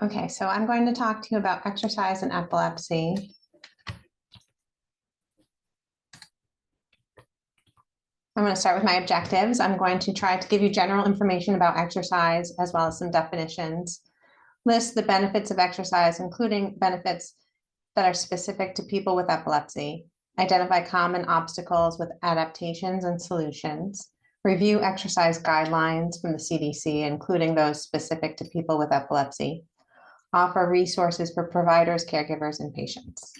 Okay, so I'm going to talk to you about exercise and epilepsy. I'm going to start with my objectives. I'm going to try to give you general information about exercise as well as some definitions. List the benefits of exercise, including benefits that are specific to people with epilepsy. Identify common obstacles with adaptations and solutions. Review exercise guidelines from the CDC, including those specific to people with epilepsy. Offer resources for providers, caregivers, and patients.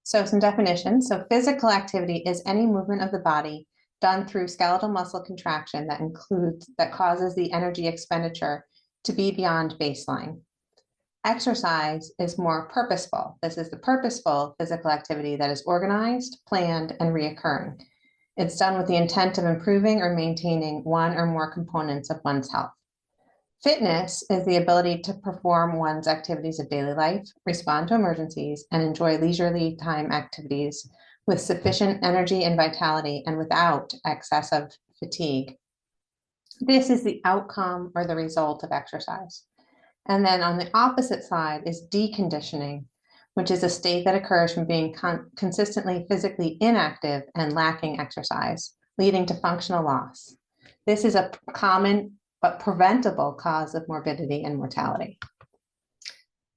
So some definitions. So physical activity is any movement of the body done through skeletal muscle contraction that causes the energy expenditure to be beyond baseline. Exercise is more purposeful. This is the purposeful physical activity that is organized, planned, and reoccurring. It's done with the intent of improving or maintaining one or more components of one's health. Fitness is the ability to perform one's activities of daily life, respond to emergencies, and enjoy leisurely time activities with sufficient energy and vitality and without excessive fatigue. This is the outcome or the result of exercise. And then on the opposite side is deconditioning, which is a state that occurs from being consistently physically inactive and lacking exercise, leading to functional loss. This is a common but preventable cause of morbidity and mortality.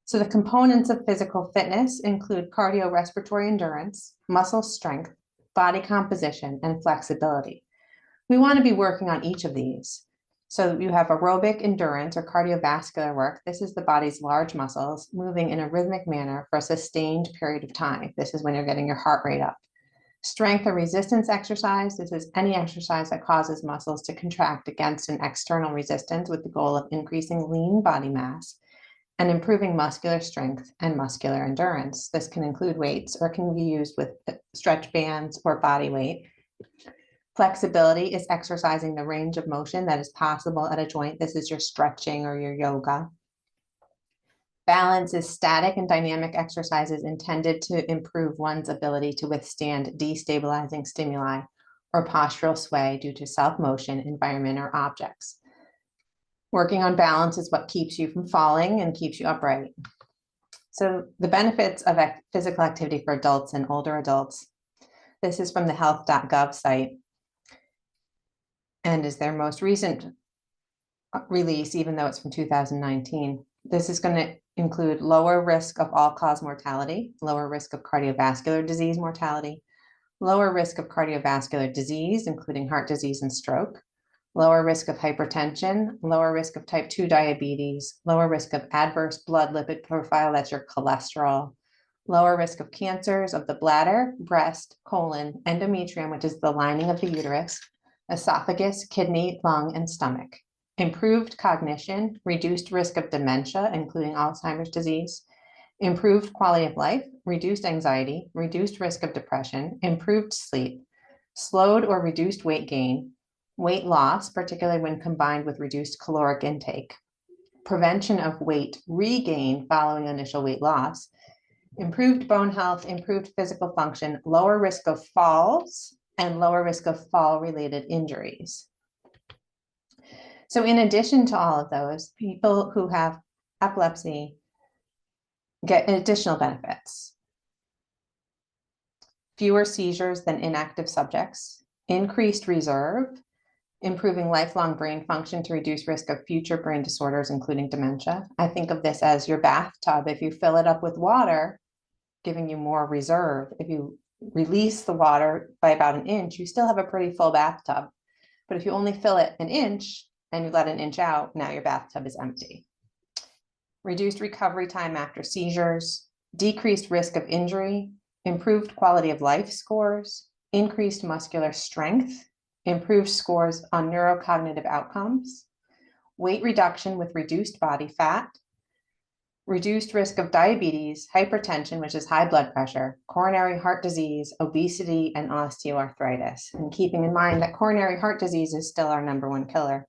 So the components of physical fitness include cardiorespiratory endurance, muscle strength, body composition, and flexibility. We want to be working on each of these. So you have aerobic endurance or cardiovascular work. This is the body's large muscles moving in a rhythmic manner for a sustained period of time. This is when you're getting your heart rate up. Strength or resistance exercise. This is any exercise that causes muscles to contract against an external resistance with the goal of increasing lean body mass and improving muscular strength and muscular endurance. This can include weights or can be used with stretch bands or body weight. Flexibility is exercising the range of motion that is possible at a joint. This is your stretching or your yoga. Balance is static and dynamic exercises intended to improve one's ability to withstand destabilizing stimuli or postural sway due to self-motion, environment, or objects. Working on balance is what keeps you from falling and keeps you upright. So the benefits of physical activity for adults and older adults. This is from the health.gov site and is their most recent release, even though it's from 2019. This is going to include lower risk of all-cause mortality, lower risk of cardiovascular disease mortality, lower risk of cardiovascular disease, including heart disease and stroke, lower risk of hypertension, lower risk of type 2 diabetes, lower risk of adverse blood lipid profile, that's your cholesterol, lower risk of cancers of the bladder, breast, colon, endometrium, which is the lining of the uterus, esophagus, kidney, lung, and stomach. Improved cognition, reduced risk of dementia, including Alzheimer's disease, improved quality of life, reduced anxiety, reduced risk of depression, improved sleep, slowed or reduced weight gain, weight loss, particularly when combined with reduced caloric intake, prevention of weight regain following initial weight loss, improved bone health, improved physical function, lower risk of falls, and lower risk of fall-related injuries. So in addition to all of those, people who have epilepsy get additional benefits. Fewer seizures than inactive subjects, increased reserve, improving lifelong brain function to reduce risk of future brain disorders, including dementia. I think of this as your bathtub. If you fill it up with water, giving you more reserve. If you release the water by about an inch, you still have a pretty full bathtub. But if you only fill it an inch and you let an inch out, now your bathtub is empty. Reduced recovery time after seizures, decreased risk of injury, improved quality of life scores, increased muscular strength, improved scores on neurocognitive outcomes, weight reduction with reduced body fat, reduced risk of diabetes, hypertension, which is high blood pressure, coronary heart disease, obesity, and osteoarthritis. And keeping in mind that coronary heart disease is still our #1 killer.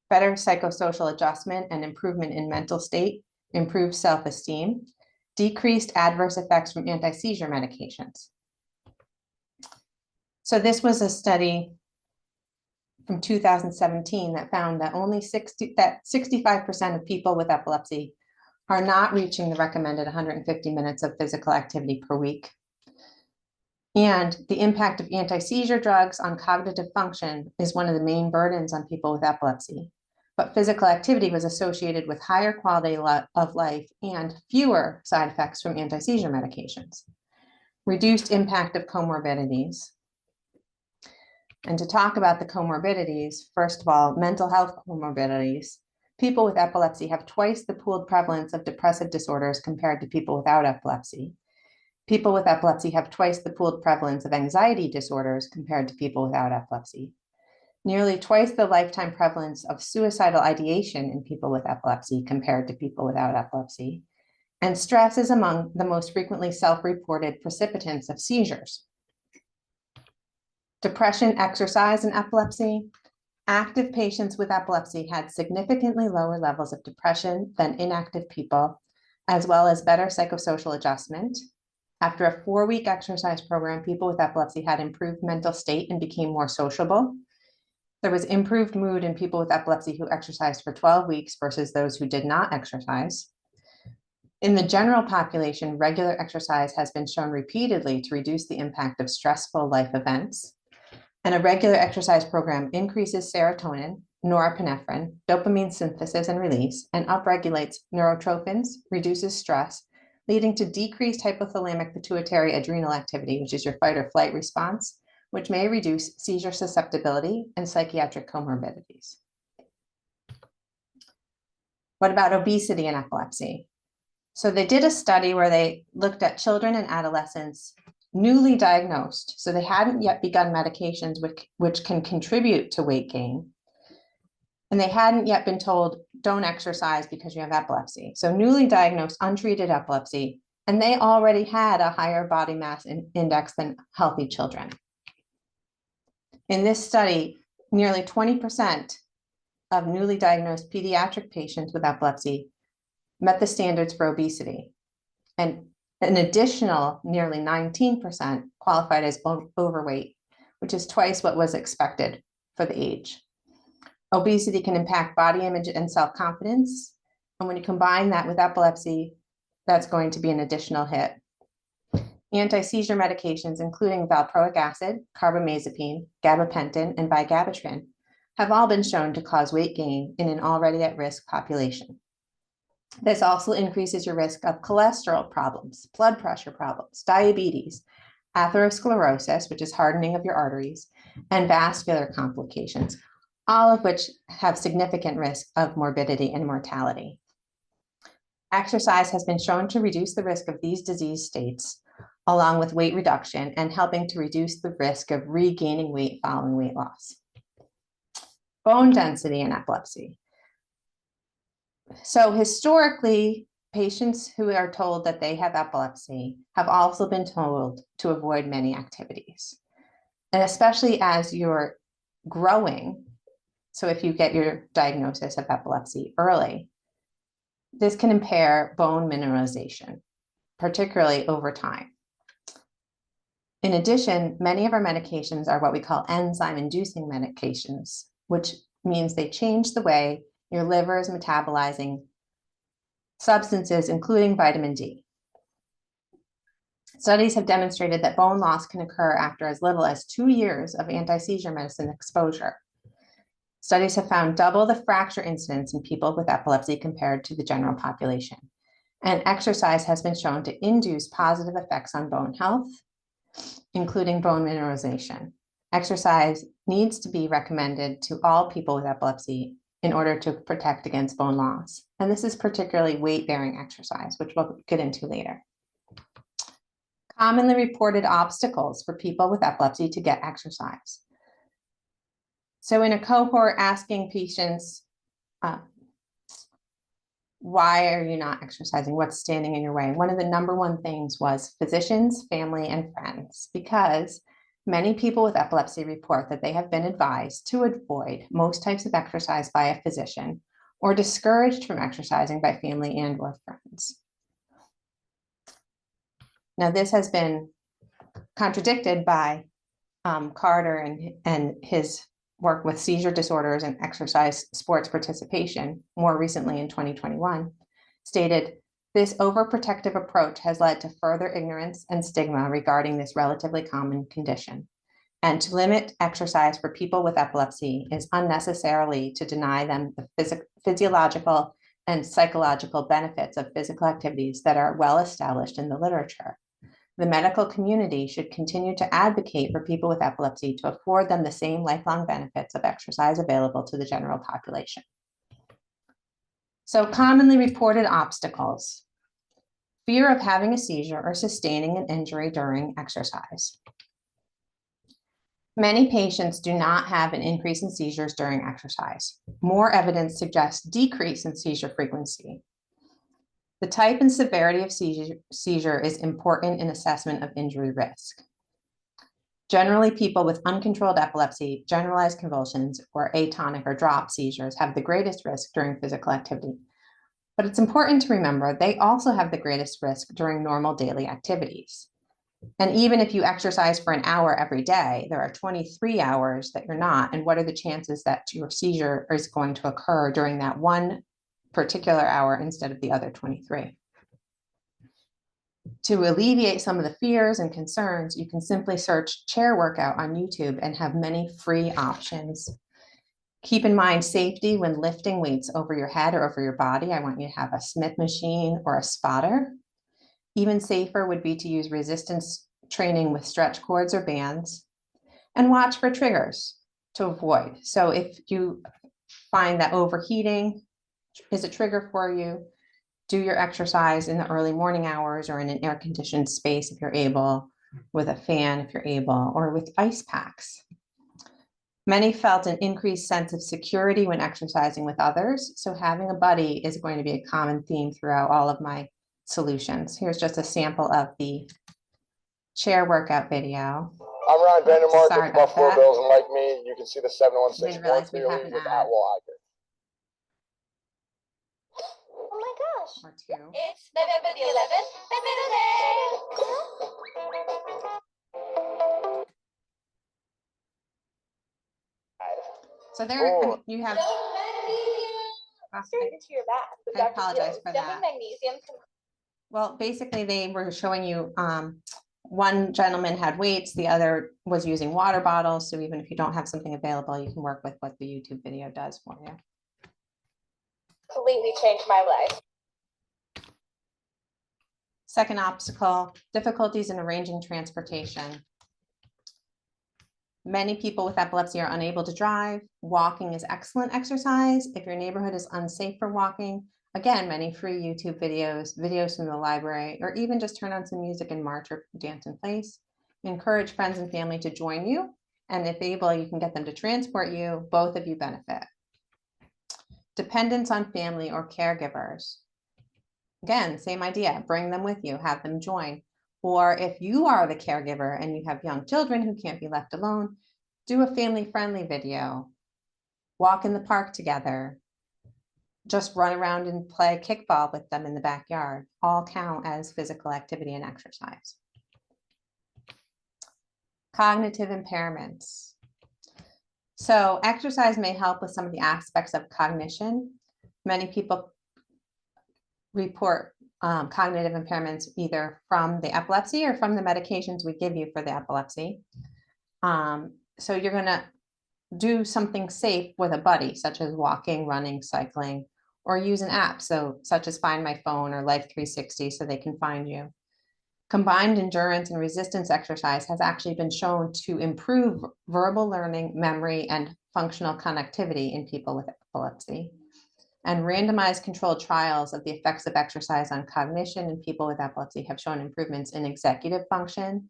Better psychosocial adjustment and improvement in mental state, improved self-esteem, decreased adverse effects from anti-seizure medications. So this was a study from 2017 that found that only 65% of people with epilepsy are not reaching the recommended 150 minutes of physical activity per week. And the impact of anti-seizure drugs on cognitive function is one of the main burdens on people with epilepsy. But physical activity was associated with higher quality of life and fewer side effects from anti-seizure medications. Reduced impact of comorbidities. And to talk about the comorbidities, first of all, mental health comorbidities. People with epilepsy have twice the pooled prevalence of depressive disorders compared to people without epilepsy. People with epilepsy have twice the pooled prevalence of anxiety disorders compared to people without epilepsy. Nearly twice the lifetime prevalence of suicidal ideation in people with epilepsy compared to people without epilepsy. And stress is among the most frequently self-reported precipitants of seizures. Depression, exercise, and epilepsy. Active patients with epilepsy had significantly lower levels of depression than inactive people, as well as better psychosocial adjustment. After a 4-week exercise program, people with epilepsy had improved mental state and became more sociable. There was improved mood in people with epilepsy who exercised for 12 weeks versus those who did not exercise. In the general population, regular exercise has been shown repeatedly to reduce the impact of stressful life events. And a regular exercise program increases serotonin, norepinephrine, dopamine synthesis and release, and upregulates neurotrophins, reduces stress, leading to decreased hypothalamic pituitary adrenal activity, which is your fight or flight response, which may reduce seizure susceptibility and psychiatric comorbidities. What about obesity and epilepsy? So they did a study where they looked at children and adolescents newly diagnosed, so they hadn't yet begun medications which can contribute to weight gain, and they hadn't yet been told, don't exercise because you have epilepsy. So newly diagnosed, untreated epilepsy, and they already had a higher body mass index than healthy children. In this study, nearly 20% of newly diagnosed pediatric patients with epilepsy met the standards for obesity, and an additional nearly 19% qualified as overweight, which is twice what was expected for the age. Obesity can impact body image and self-confidence, and when you combine that with epilepsy, that's going to be an additional hit. Anti-seizure medications, including valproic acid, carbamazepine, gabapentin, and vigabatrin, have all been shown to cause weight gain in an already at-risk population. This also increases your risk of cholesterol problems, blood pressure problems, diabetes, atherosclerosis, which is hardening of your arteries, and vascular complications, all of which have significant risk of morbidity and mortality. Exercise has been shown to reduce the risk of these disease states, along with weight reduction and helping to reduce the risk of regaining weight following weight loss. Bone density in epilepsy. So historically, patients who are told that they have epilepsy have also been told to avoid many activities. And especially as you're growing, so if you get your diagnosis of epilepsy early, this can impair bone mineralization, particularly over time. In addition, many of our medications are what we call enzyme-inducing medications, which means they change the way your liver is metabolizing substances, including vitamin D. Studies have demonstrated that bone loss can occur after as little as 2 years of anti-seizure medicine exposure. Studies have found double the fracture incidence in people with epilepsy compared to the general population. And exercise has been shown to induce positive effects on bone health, including bone mineralization. Exercise needs to be recommended to all people with epilepsy in order to protect against bone loss. And this is particularly weight-bearing exercise, which we'll get into later. Commonly reported obstacles for people with epilepsy to get exercise. So in a cohort asking patients, why are you not exercising? What's standing in your way? One of the #1 things was physicians, family, and friends, because many people with epilepsy report that they have been advised to avoid most types of exercise by a physician or discouraged from exercising by family and or friends. Now, this has been contradicted by Carter and his work with seizure disorders and exercise sports participation, more recently in 2021, stated, this overprotective approach has led to further ignorance and stigma regarding this relatively common condition. And to limit exercise for people with epilepsy is unnecessarily to deny them the physiological and psychological benefits of physical activities that are well established in the literature. The medical community should continue to advocate for people with epilepsy to afford them the same lifelong benefits of exercise available to the general population. So, commonly reported obstacles: fear of having a seizure or sustaining an injury during exercise. Many patients do not have an increase in seizures during exercise. More evidence suggests decrease in seizure frequency. The type and severity of seizure is important in assessment of injury risk. Generally, people with uncontrolled epilepsy, generalized convulsions, or atonic or drop seizures have the greatest risk during physical activity. But it's important to remember they also have the greatest risk during normal daily activities. And even if you exercise for an hour every day, there are 23 hours that you're not. And what are the chances that your seizure is going to occur during that one particular hour instead of the other 23? To alleviate some of the fears and concerns, you can simply search chair workout on YouTube and have many free options. Keep in mind safety when lifting weights over your head or over your body. I want you to have a Smith machine or a spotter. Even safer would be to use resistance training with stretch cords or bands, and watch for triggers to avoid. So if you find that overheating is a trigger for you, do your exercise in the early morning hours or in an air-conditioned space if you're able, with a fan if you're able, or with ice packs. Many felt an increased sense of security when exercising with others, so having a buddy is going to be a common theme throughout all of my solutions. Here's just a sample of the chair workout video. I'm Ryan Vandermark with the Buffalo Bills, and like me, you can see the 716 Sports League with Atwell Iker. Oh my gosh. Or two. It's November the 11th, the middle day. So there you have. Straight into your bath. I apologize for that. Magnesium. Well, basically they were showing you, one gentleman had weights, the other was using water bottles. So even if you don't have something available, you can work with what the YouTube video does for you. Completely changed my life. Second obstacle, difficulties in arranging transportation. Many people with epilepsy are unable to drive. Walking is excellent exercise. If your neighborhood is unsafe for walking, again, many free YouTube videos from the library, or even just turn on some music and march or dance in place. Encourage friends and family to join you. And if able, you can get them to transport you. Both of you benefit. Dependence on family or caregivers. Again, same idea, bring them with you, have them join. Or if you are the caregiver and you have young children who can't be left alone, do a family-friendly video. Walk in the park together. Just run around and play kickball with them in the backyard. All count as physical activity and exercise. Cognitive impairments. So exercise may help with some of the aspects of cognition. Many people report cognitive impairments either from the epilepsy or from the medications we give you for the epilepsy. So you're going to do something safe with a buddy, such as walking, running, cycling, or use an app, such as Find My Phone or Life 360, so they can find you. Combined endurance and resistance exercise has actually been shown to improve verbal learning, memory, and functional connectivity in people with epilepsy. And randomized controlled trials of the effects of exercise on cognition in people with epilepsy have shown improvements in executive function,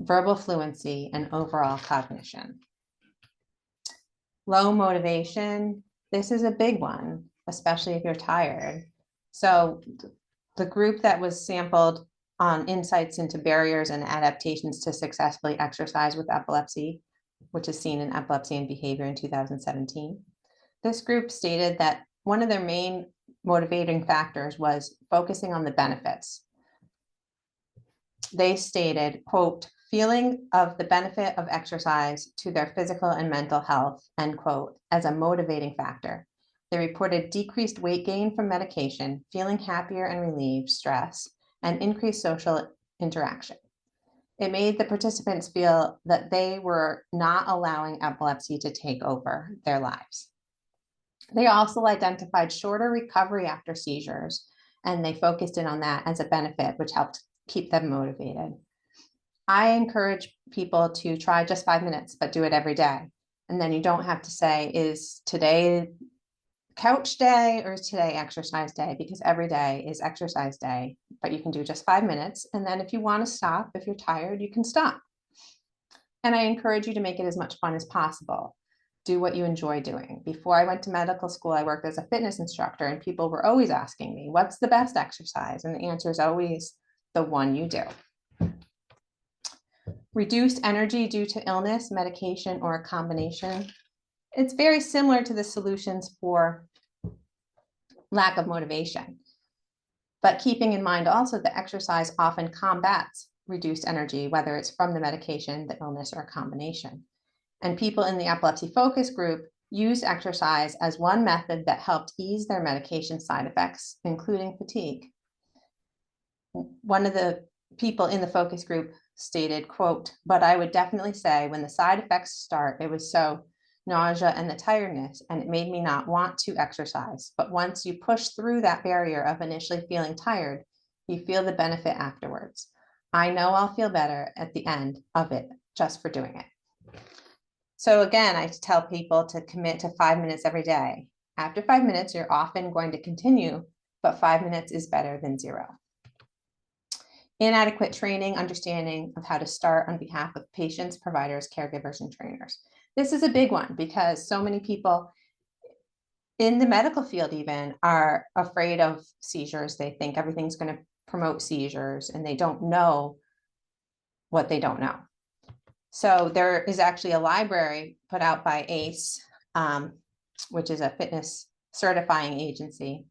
verbal fluency, and overall cognition. Low motivation, this is a big one, especially if you're tired. So the group that was sampled on insights into barriers and adaptations to successfully exercise with epilepsy, which is seen in Epilepsy and Behavior in 2017. This group stated that one of their main motivating factors was focusing on the benefits. They stated, quote, feeling of the benefit of exercise to their physical and mental health, end quote, as a motivating factor. They reported decreased weight gain from medication, feeling happier and relieved stress, and increased social interaction. It made the participants feel that they were not allowing epilepsy to take over their lives. They also identified shorter recovery after seizures, and they focused in on that as a benefit, which helped keep them motivated. I encourage people to try just 5 minutes, but do it every day. And then you don't have to say, is today couch day or is today exercise day? Because every day is exercise day, but you can do just 5 minutes. And then if you want to stop, if you're tired, you can stop. And I encourage you to make it as much fun as possible. Do what you enjoy doing. Before I went to medical school, I worked as a fitness instructor, and people were always asking me, what's the best exercise? And the answer is always the one you do. Reduced energy due to illness, medication, or a combination. It's very similar to the solutions for lack of motivation, but keeping in mind also that exercise often combats reduced energy, whether it's from the medication, the illness, or a combination. And people in the epilepsy focus group used exercise as one method that helped ease their medication side effects, including fatigue. One of the people in the focus group stated, quote, but I would definitely say when the side effects start, it was so nausea and the tiredness, and it made me not want to exercise. But once you push through that barrier of initially feeling tired, you feel the benefit afterwards. I know I'll feel better at the end of it just for doing it. So again, I tell people to commit to 5 minutes every day. After 5 minutes, you're often going to continue, but 5 minutes is better than 0. Inadequate training, understanding of how to start on behalf of patients, providers, caregivers, and trainers. This is a big one because so many people in the medical field even are afraid of seizures. They think everything's going to promote seizures, and they don't know what they don't know. So there is actually a library put out by ACE, which is a fitness certifying agency.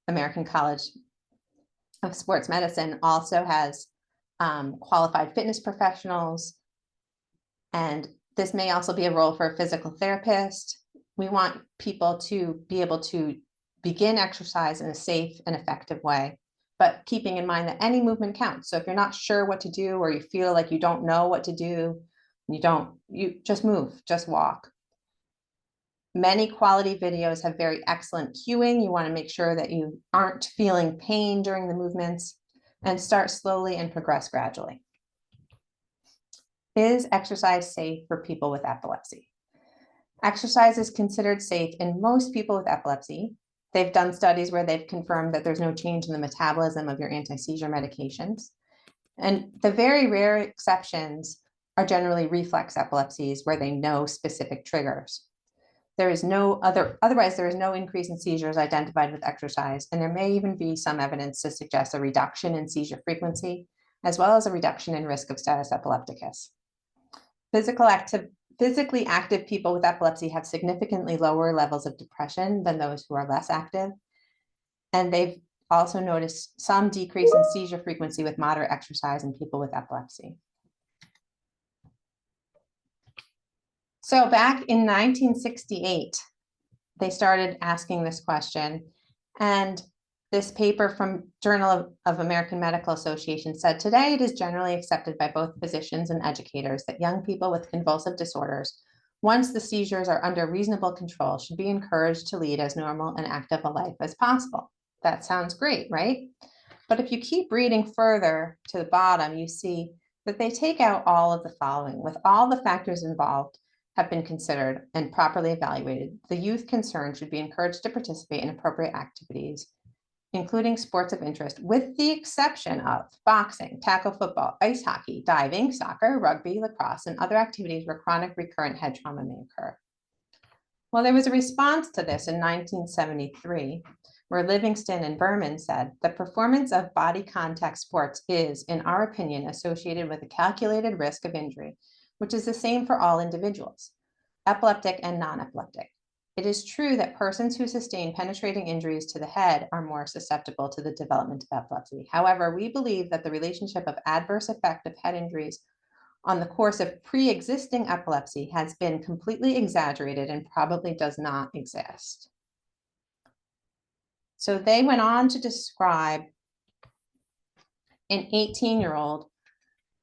American College of Sports Medicine also has qualified fitness professionals, and this may also be a role for a physical therapist. We want people to be able to begin exercise in a safe and effective way, but keeping in mind that any movement counts. So if you're not sure what to do, or you feel like you don't know what to do, you just move, just walk. Many quality videos have very excellent cueing. You want to make sure that you aren't feeling pain during the movements, and start slowly and progress gradually. Is exercise safe for people with epilepsy? Exercise is considered safe in most people with epilepsy. They've done studies where they've confirmed that there's no change in the metabolism of your anti-seizure medications. And the very rare exceptions are generally reflex epilepsies where they know specific triggers. Otherwise there is no increase in seizures identified with exercise, and there may even be some evidence to suggest a reduction in seizure frequency, as well as a reduction in risk of status epilepticus. Physically active people with epilepsy have significantly lower levels of depression than those who are less active. And they've also noticed some decrease in seizure frequency with moderate exercise in people with epilepsy. So back in 1968, they started asking this question, and this paper from Journal of American Medical Association said, today it is generally accepted by both physicians and educators that young people with convulsive disorders, once the seizures are under reasonable control, should be encouraged to lead as normal and active a life as possible. That sounds great, right? But if you keep reading further to the bottom, you see that they take out all of the following. With all the factors involved have been considered and properly evaluated, the youth concerned should be encouraged to participate in appropriate activities, including sports of interest, with the exception of boxing, tackle football, ice hockey, diving, soccer, rugby, lacrosse, and other activities where chronic recurrent head trauma may occur. Well, there was a response to this in 1973, where Livingston and Berman said, the performance of body contact sports is, in our opinion, associated with a calculated risk of injury, which is the same for all individuals, epileptic and non-epileptic. It is true that persons who sustain penetrating injuries to the head are more susceptible to the development of epilepsy. However, we believe that the relationship of adverse effect of head injuries on the course of pre-existing epilepsy has been completely exaggerated and probably does not exist. So they went on to describe an 18-year-old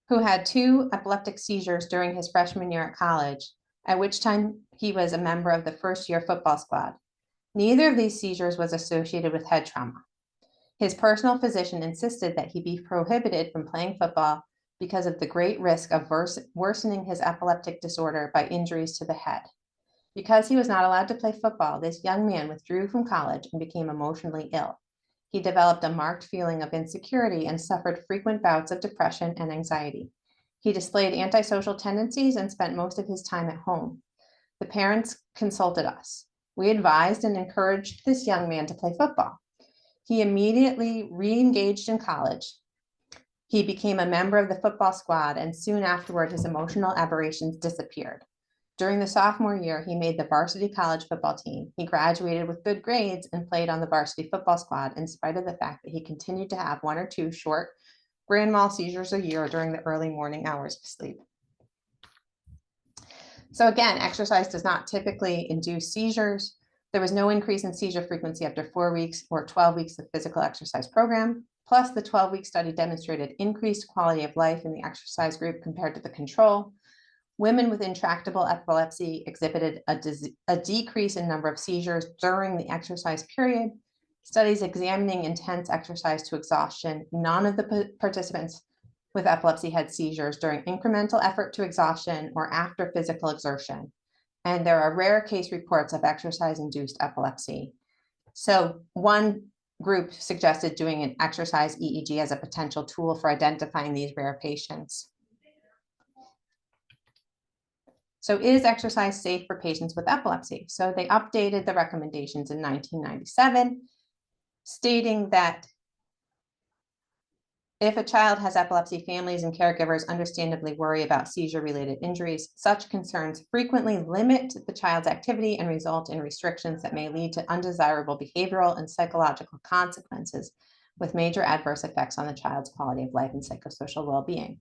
who had 2 epileptic seizures during his freshman year at college, at which time he was a member of the first-year football squad. Neither of these seizures was associated with head trauma. His personal physician insisted that he be prohibited from playing football because of the great risk of worsening his epileptic disorder by injuries to the head. Because he was not allowed to play football, this young man withdrew from college and became emotionally ill. He developed a marked feeling of insecurity and suffered frequent bouts of depression and anxiety. He displayed antisocial tendencies and spent most of his time at home. The parents consulted us. We advised and encouraged this young man to play football. He immediately re-engaged in college. He became a member of the football squad, and soon afterward, his emotional aberrations disappeared. During the sophomore year, he made the varsity college football team. He graduated with good grades and played on the varsity football squad in spite of the fact that he continued to have 1 or 2 short grand mal seizures a year during the early morning hours of sleep. So again, exercise does not typically induce seizures. There was no increase in seizure frequency after 4 weeks or 12 weeks of physical exercise program. Plus, the 12-week study demonstrated increased quality of life in the exercise group compared to the control. Women with intractable epilepsy exhibited a decrease in number of seizures during the exercise period. Studies examining intense exercise to exhaustion, none of the participants with epilepsy had seizures during incremental effort to exhaustion or after physical exertion. And there are rare case reports of exercise-induced epilepsy. So one group suggested doing an exercise EEG as a potential tool for identifying these rare patients. So is exercise safe for patients with epilepsy? So they updated the recommendations in 1997, stating that if a child has epilepsy, families and caregivers understandably worry about seizure-related injuries. Such concerns frequently limit the child's activity and result in restrictions that may lead to undesirable behavioral and psychological consequences with major adverse effects on the child's quality of life and psychosocial well-being.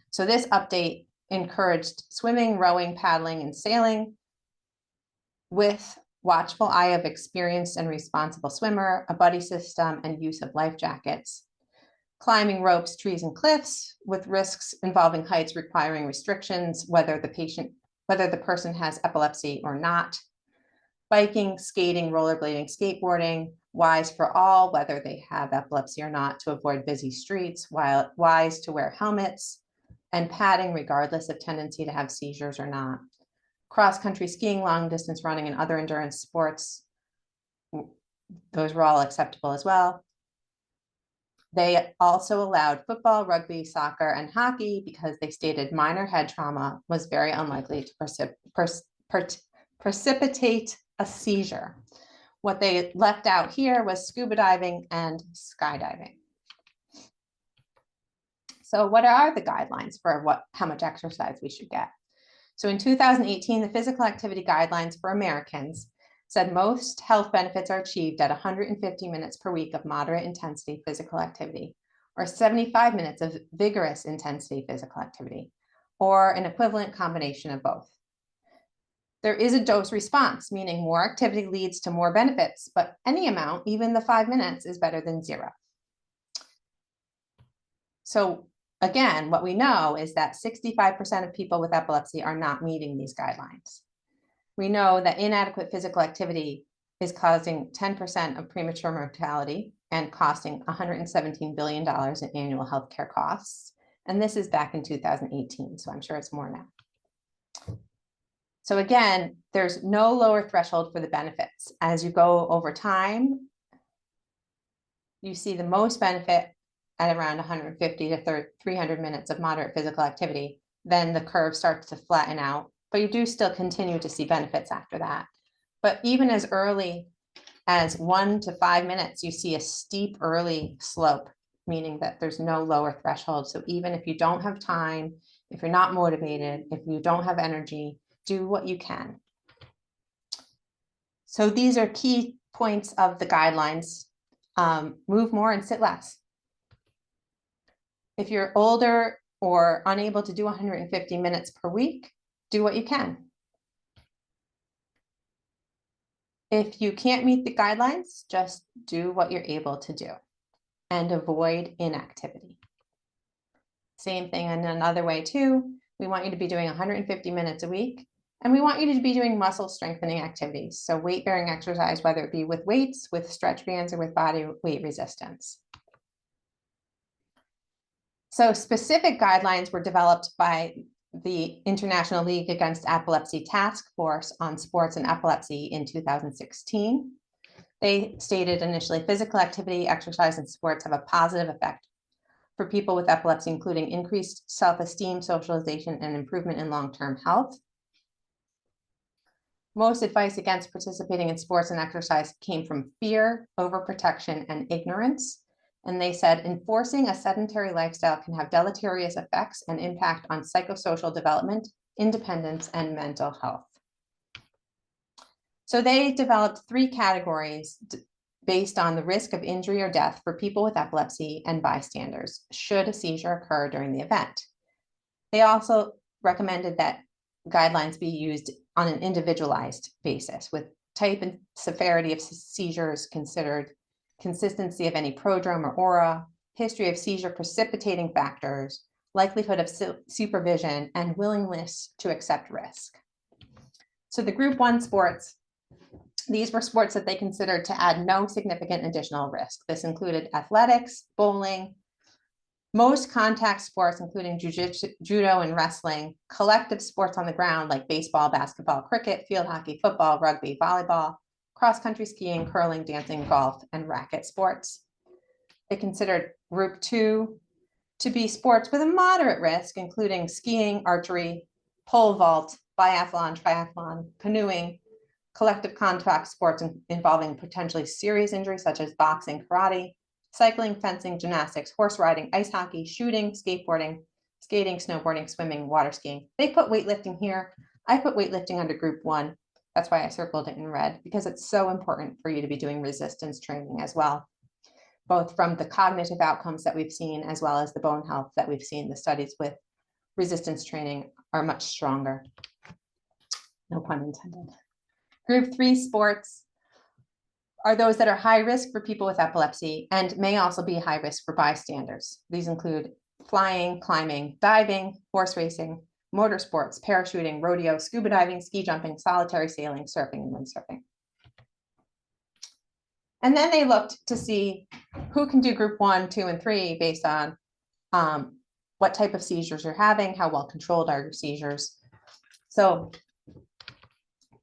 So this update encouraged swimming, rowing, paddling, and sailing with watchful eye of experienced and responsible swimmer, a buddy system, and use of life jackets. Climbing ropes, trees, and cliffs with risks involving heights requiring restrictions, whether the person has epilepsy or not. Biking, skating, rollerblading, skateboarding, wise for all, whether they have epilepsy or not, to avoid busy streets, while wise to wear helmets, and padding regardless of tendency to have seizures or not. Cross-country skiing, long-distance running, and other endurance sports, those were all acceptable as well. They also allowed football, rugby, soccer, and hockey because they stated minor head trauma was very unlikely to precipitate a seizure. What they left out here was scuba diving and skydiving. So what are the guidelines for how much exercise we should get? So in 2018, the physical activity guidelines for Americans said most health benefits are achieved at 150 minutes per week of moderate intensity physical activity, or 75 minutes of vigorous intensity physical activity, or an equivalent combination of both. There is a dose response, meaning more activity leads to more benefits, but any amount, even the 5 minutes, is better than 0. So again, what we know is that 65% of people with epilepsy are not meeting these guidelines. We know that inadequate physical activity is causing 10% of premature mortality and costing $117 billion in annual healthcare costs. And this is back in 2018, so I'm sure it's more now. So again, there's no lower threshold for the benefits. As you go over time, you see the most benefit at around 150 to 300 minutes of moderate physical activity. Then the curve starts to flatten out, but you do still continue to see benefits after that. But even as early as 1 to 5 minutes, you see a steep early slope, meaning that there's no lower threshold. So even if you don't have time, if you're not motivated, if you don't have energy, do what you can. So these are key points of the guidelines. Move more and sit less. If you're older or unable to do 150 minutes per week, do what you can. If you can't meet the guidelines, just do what you're able to do and avoid inactivity. Same thing in another way too. We want you to be doing 150 minutes a week, and we want you to be doing muscle strengthening activities. So weight bearing exercise, whether it be with weights, with stretch bands, or with body weight resistance. So specific guidelines were developed by the International League Against Epilepsy Task Force on Sports and Epilepsy in 2016. They stated initially, physical activity, exercise, and sports have a positive effect for people with epilepsy, including increased self-esteem, socialization, and improvement in long-term health. Most advice against participating in sports and exercise came from fear, overprotection, and ignorance. And they said enforcing a sedentary lifestyle can have deleterious effects and impact on psychosocial development, independence, and mental health. So they developed 3 categories based on the risk of injury or death for people with epilepsy and bystanders should a seizure occur during the event. They also recommended that guidelines be used on an individualized basis, with type and severity of seizures considered, consistency of any prodrome or aura, history of seizure precipitating factors, likelihood of supervision, and willingness to accept risk. So the group 1 sports, these were sports that they considered to add no significant additional risk. This included athletics, bowling, most contact sports, including judo and wrestling, collective sports on the ground like baseball, basketball, cricket, field hockey, football, rugby, volleyball, cross-country skiing, curling, dancing, golf, and racket sports. They considered group 2 to be sports with a moderate risk, including skiing, archery, pole vault, biathlon, triathlon, canoeing, collective contact sports involving potentially serious injuries such as boxing, karate, cycling, fencing, gymnastics, horse riding, ice hockey, shooting, skateboarding, skating, snowboarding, swimming, water skiing. They put weightlifting here. I put weightlifting under group 1. That's why I circled it in red, because it's so important for you to be doing resistance training as well, both from the cognitive outcomes that we've seen, as well as the bone health that we've seen. The studies with resistance training are much stronger. No pun intended. Group 3 sports are those that are high risk for people with epilepsy and may also be high risk for bystanders. These include flying, climbing, diving, horse racing, motorsports, parachuting, rodeo, scuba diving, ski jumping, solitary sailing, surfing, and windsurfing. And then they looked to see who can do group 1, 2, and 3 based on what type of seizures you're having, how well controlled are your seizures. So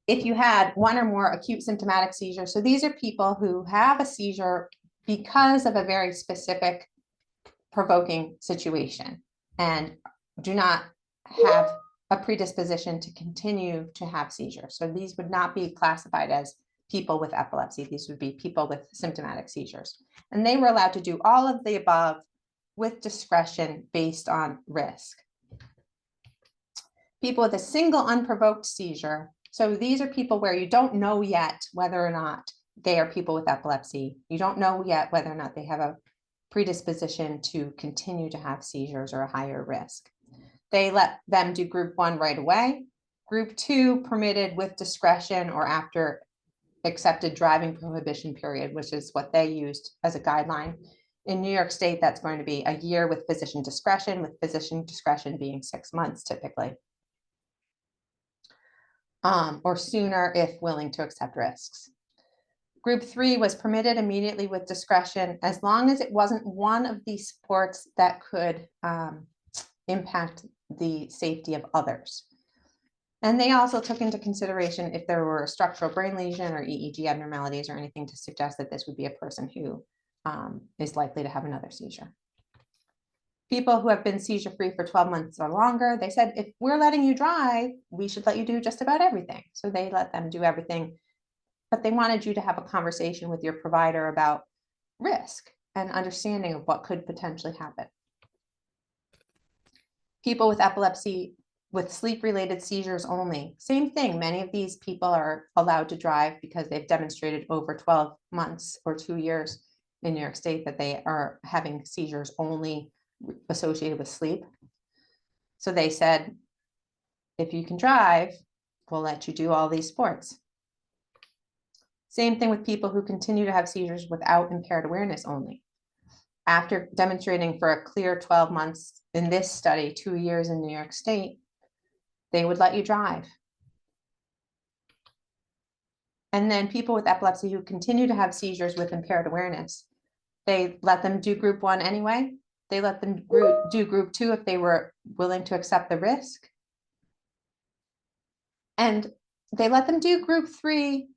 if you had 1 or more acute symptomatic seizures, so these are people who have a seizure because of a very specific provoking situation and do not have a predisposition to continue to have seizures. So these would not be classified as people with epilepsy. These would be people with symptomatic seizures. And they were allowed to do all of the above with discretion based on risk. People with a single unprovoked seizure. So these are people where you don't know yet whether or not they are people with epilepsy. You don't know yet whether or not they have a predisposition to continue to have seizures or a higher risk. They let them do group 1 right away. Group 2 permitted with discretion or after accepted driving prohibition period, which is what they used as a guideline. In New York State, that's going to be a year with physician discretion being 6 months typically. Or sooner if willing to accept risks. Group 3 was permitted immediately with discretion as long as it wasn't one of these sports that could impact the safety of others. And they also took into consideration if there were a structural brain lesion or EEG abnormalities or anything to suggest that this would be a person who is likely to have another seizure. People who have been seizure-free for 12 months or longer, they said, if we're letting you drive, we should let you do just about everything. So they let them do everything, but they wanted you to have a conversation with your provider about risk and understanding of what could potentially happen. People with epilepsy with sleep-related seizures only. Same thing, many of these people are allowed to drive because they've demonstrated over 12 months or 2 years in New York State that they are having seizures only associated with sleep. So they said, if you can drive, we'll let you do all these sports. Same thing with people who continue to have seizures without impaired awareness only. After demonstrating for a clear 12 months in this study, 2 years in New York State, they would let you drive. And then people with epilepsy who continue to have seizures with impaired awareness, they let them do group 1 anyway. They let them do group 2 if they were willing to accept the risk. And they let them do group 3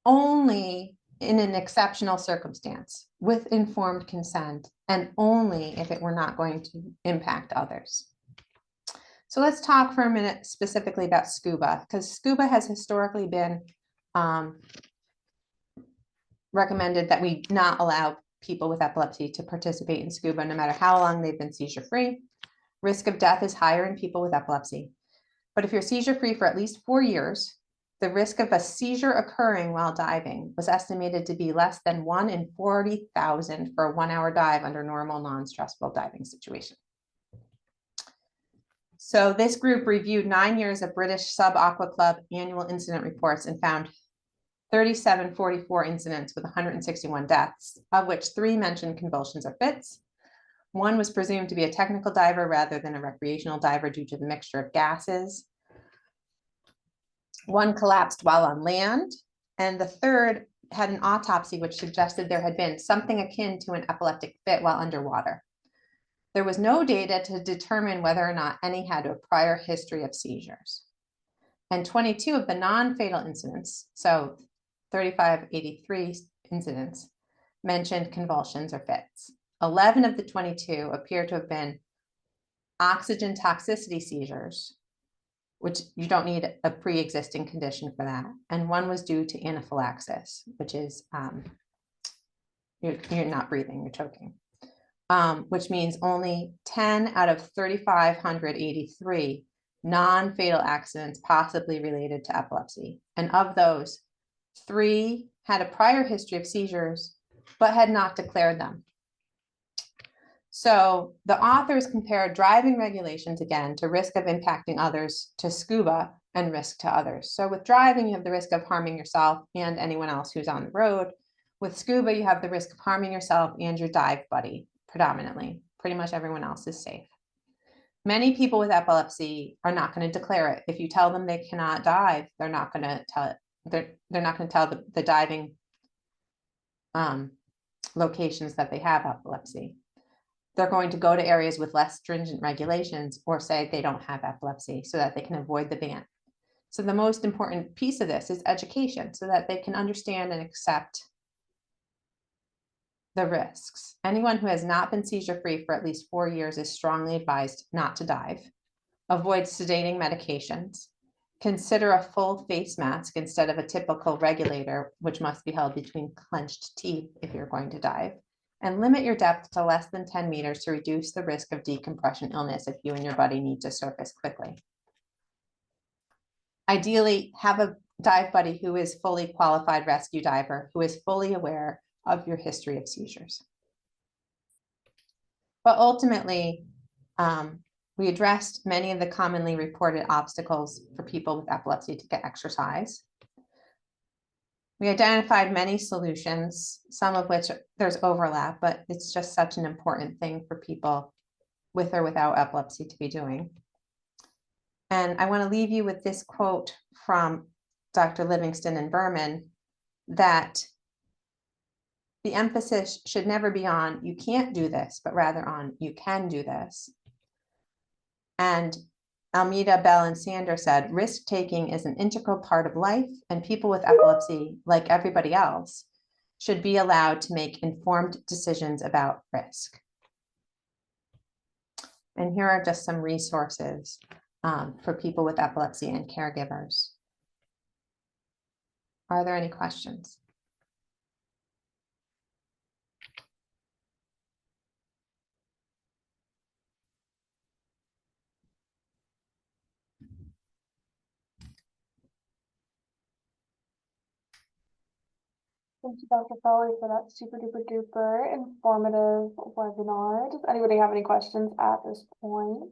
only in an exceptional circumstance with informed consent, and only if it were not going to impact others. So let's talk for a minute specifically about scuba, because scuba has historically been recommended that we not allow people with epilepsy to participate in scuba no matter how long they've been seizure-free. Risk of death is higher in people with epilepsy. But if you're seizure-free for at least 4 years, the risk of a seizure occurring while diving was estimated to be less than 1 in 40,000 for a 1-hour dive under normal, non-stressful diving situation. So this group reviewed 9 years of British Sub-Aqua Club annual incident reports and found 3744 incidents with 161 deaths, of which 3 mentioned convulsions or fits. 1 was presumed to be a technical diver rather than a recreational diver due to the mixture of gases. 1 collapsed while on land, and the 3rd had an autopsy which suggested there had been something akin to an epileptic fit while underwater. There was no data to determine whether or not any had a prior history of seizures. And 22 of the non-fatal incidents, so 3583 incidents, mentioned convulsions or fits. 11 of the 22 appear to have been oxygen toxicity seizures, which you don't need a pre-existing condition for that. And 1 was due to anaphylaxis, which is you're not breathing, you're choking. Which means only 10 out of 3,583 non-fatal accidents possibly related to epilepsy. And of those, 3 had a prior history of seizures, but had not declared them. So the authors compared driving regulations again to risk of impacting others, to scuba, and risk to others. So with driving, you have the risk of harming yourself and anyone else who's on the road. With scuba, you have the risk of harming yourself and your dive buddy. Predominantly, pretty much everyone else is safe. Many people with epilepsy are not going to declare it. If you tell them they cannot dive, they're not going to tell it. They're not going to tell the diving locations that they have epilepsy. They're going to go to areas with less stringent regulations or say they don't have epilepsy so that they can avoid the ban. So the most important piece of this is education so that they can understand and accept the risks. Anyone who has not been seizure-free for at least 4 years is strongly advised not to dive. Avoid sedating medications. Consider a full face mask instead of a typical regulator, which must be held between clenched teeth if you're going to dive. And limit your depth to less than 10 meters to reduce the risk of decompression illness if you and your buddy need to surface quickly. Ideally, have a dive buddy who is fully qualified rescue diver, who is fully aware of your history of seizures. But ultimately, we addressed many of the commonly reported obstacles for people with epilepsy to get exercise. We identified many solutions, some of which there's overlap, but it's just such an important thing for people with or without epilepsy to be doing. And I want to leave you with this quote from Dr. Livingston and Berman, that the emphasis should never be on you can't do this, but rather on you can do this. And Almeida, Bell, and Sander said, risk-taking is an integral part of life, and people with epilepsy, like everybody else, should be allowed to make informed decisions about risk. And here are just some resources for people with epilepsy and caregivers. Are there any questions? Thank you, Dr. Frawley, for that super duper duper informative webinar. Does anybody have any questions at this point?